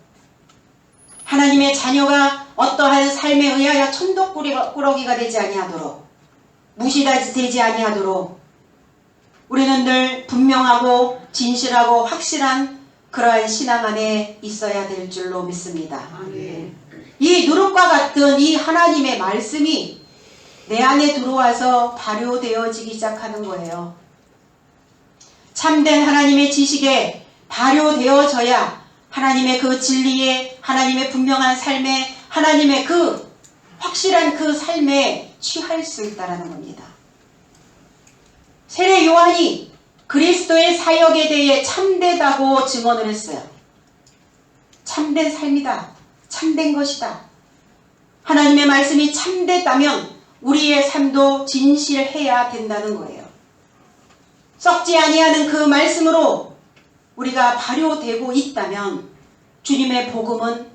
하나님의 자녀가 어떠한 삶에 의하여 천덕꾸러기가 되지 아니하도록, 무시되지 아니하도록 우리는 늘 분명하고 진실하고 확실한 그러한 신앙 안에 있어야 될 줄로 믿습니다. 아멘. 이 누룩과 같은 이 하나님의 말씀이 내 안에 들어와서 발효되어지기 시작하는 거예요. 참된 하나님의 지식에 발효되어져야 하나님의 그 진리에, 하나님의 분명한 삶에, 하나님의 그 확실한 그 삶에 취할 수 있다는 겁니다. 세례 요한이 그리스도의 사역에 대해 참되다고 증언을 했어요. 참된 삶이다. 참된 것이다. 하나님의 말씀이 참되다면 우리의 삶도 진실해야 된다는 거예요. 썩지 아니하는 그 말씀으로 우리가 발효되고 있다면 주님의 복음은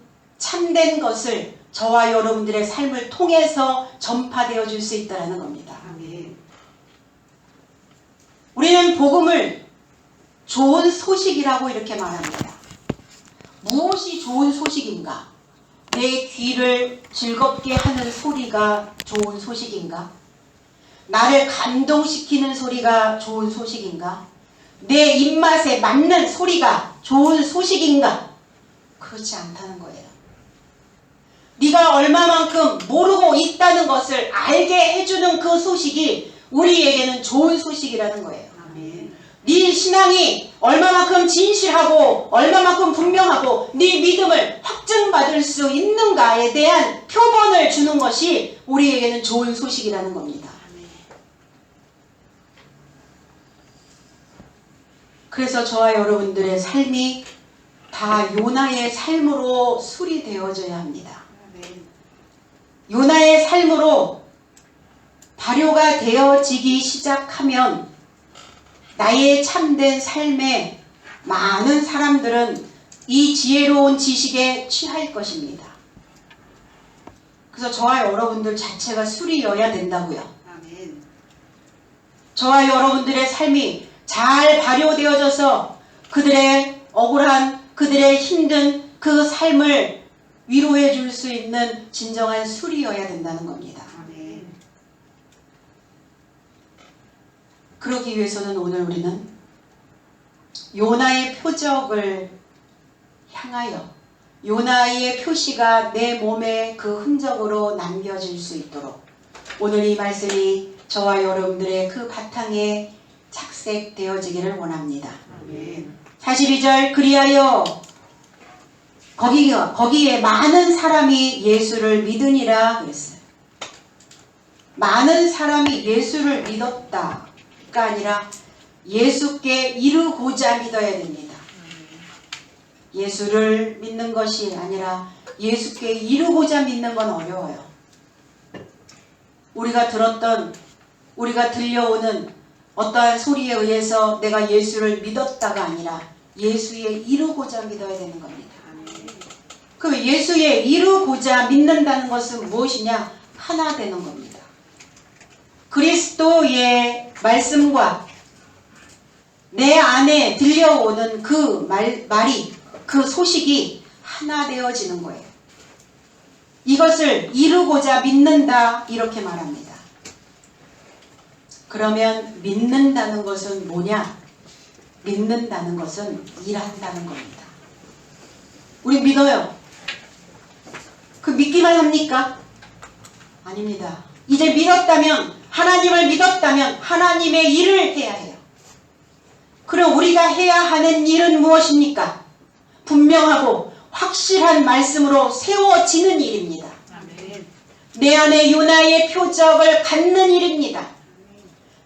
참된 것을 저와 여러분들의 삶을 통해서 전파되어 줄 수 있다는 겁니다. 아멘. 우리는 복음을 좋은 소식이라고 이렇게 말합니다. 무엇이 좋은 소식인가? 내 귀를 즐겁게 하는 소리가 좋은 소식인가? 나를 감동시키는 소리가 좋은 소식인가? 내 입맛에 맞는 소리가 좋은 소식인가? 그렇지 않다는 거예요. 네가 얼마만큼 모르고 있다는 것을 알게 해주는 그 소식이 우리에게는 좋은 소식이라는 거예요. 아멘. 네 신앙이 얼마만큼 진실하고 얼마만큼 분명하고 네 믿음을 확증받을 수 있는가에 대한 표본을 주는 것이 우리에게는 좋은 소식이라는 겁니다. 그래서 저와 여러분들의 삶이 다 요나의 삶으로 수리되어져야 합니다. 요나의 삶으로 발효가 되어지기 시작하면 나의 참된 삶에 많은 사람들은 이 지혜로운 지식에 취할 것입니다. 그래서 저와 여러분들 자체가 수리여야 된다고요. 아멘. 저와 여러분들의 삶이 잘 발효되어져서 그들의 억울한, 그들의 힘든 그 삶을 위로해 줄 수 있는 진정한 수리여야 된다는 겁니다. 아멘. 그러기 위해서는 오늘 우리는 요나의 표적을 향하여 요나의 표시가 내 몸에 그 흔적으로 남겨질 수 있도록 오늘 이 말씀이 저와 여러분들의 그 바탕에 착색되어지기를 원합니다. 아멘. 42절 그리하여 거기에 많은 사람이 예수를 믿으니라 그랬어요. 많은 사람이 예수를 믿었다가 아니라 예수께 이르고자 믿어야 됩니다. 예수를 믿는 것이 아니라 예수께 이르고자 믿는 건 어려워요. 우리가 들었던, 우리가 들려오는 어떠한 소리에 의해서 내가 예수를 믿었다가 아니라 예수에 이르고자 믿어야 되는 겁니다. 그럼 예수에 이르고자 믿는다는 것은 무엇이냐? 하나 되는 겁니다. 그리스도의 말씀과 내 안에 들려오는 그 말이, 그 소식이 하나 되어지는 거예요. 이것을 이루고자 믿는다 이렇게 말합니다. 그러면 믿는다는 것은 뭐냐? 믿는다는 것은 일한다는 겁니다. 우리 믿어요. 그 믿기만 합니까? 아닙니다. 이제 믿었다면, 하나님을 믿었다면 하나님의 일을 해야 해요. 그럼 우리가 해야 하는 일은 무엇입니까? 분명하고 확실한 말씀으로 세워지는 일입니다. 아멘. 내 안에 요나의 표적을 갖는 일입니다.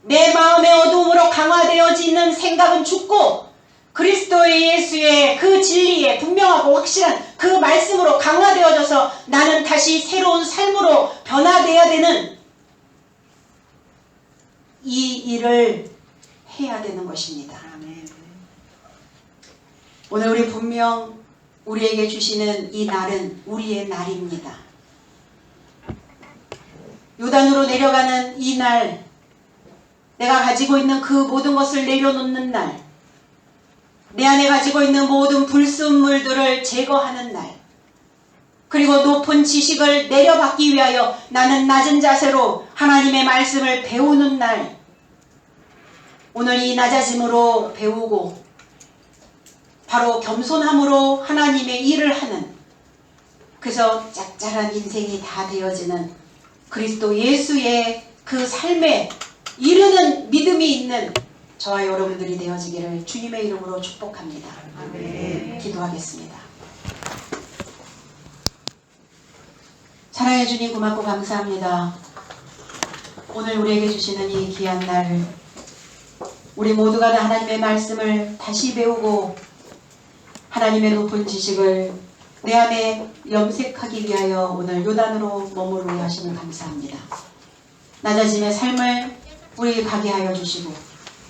내 마음의 어두움으로 강화되어지는 생각은 죽고 그리스도의 예수의 그 진리에 분명하고 확실한 그 말씀으로 강화되어져서 나는 다시 새로운 삶으로 변화되어야 되는 이 일을 해야 되는 것입니다. 아멘. 오늘 우리 분명 우리에게 주시는 이 날은 우리의 날입니다. 요단으로 내려가는 이 날, 내가 가지고 있는 그 모든 것을 내려놓는 날, 내 안에 가지고 있는 모든 불순물들을 제거하는 날, 그리고 높은 지식을 내려받기 위하여 나는 낮은 자세로 하나님의 말씀을 배우는 날, 오늘 이 낮아짐으로 배우고 바로 겸손함으로 하나님의 일을 하는, 그래서 짭짤한 인생이 다 되어지는 그리스도 예수의 그 삶에 이르는 믿음이 있는 저와 여러분들이 되어지기를 주님의 이름으로 축복합니다. 아멘. 기도하겠습니다. 사랑해 주님 고맙고 감사합니다. 오늘 우리에게 주시는 이 귀한 날, 우리 모두가 다 하나님의 말씀을 다시 배우고 하나님의 높은 지식을 내 안에 염색하기 위하여 오늘 요단으로 머무르게 하심을 감사합니다. 낮아짐의 삶을 우리에게 가게 하여 주시고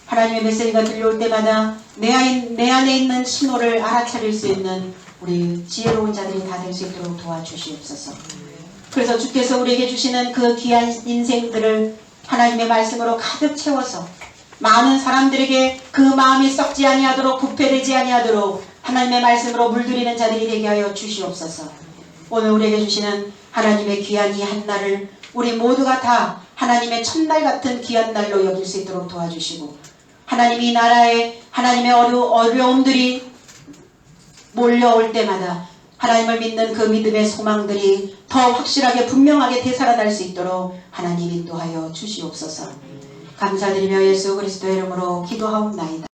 하나님의 메시지가 들려올 때마다 내 안에 있는 신호를 알아차릴 수 있는 우리 지혜로운 자들이 다 될 수 있도록 도와주시옵소서. 그래서 주께서 우리에게 주시는 그 귀한 인생들을 하나님의 말씀으로 가득 채워서 많은 사람들에게 그 마음이 썩지 아니하도록 부패되지 아니하도록 하나님의 말씀으로 물들이는 자들이 되게 하여 주시옵소서. 오늘 우리에게 주시는 하나님의 귀한 이 한날을 우리 모두가 다 하나님의 첫날 같은 귀한 날로 여길 수 있도록 도와주시고, 하나님이 나라에 하나님의 어려움들이 몰려올 때마다 하나님을 믿는 그 믿음의 소망들이 더 확실하게 분명하게 되살아날 수 있도록 하나님 인도하여 주시옵소서. 감사드리며 예수 그리스도의 이름으로 기도하옵나이다.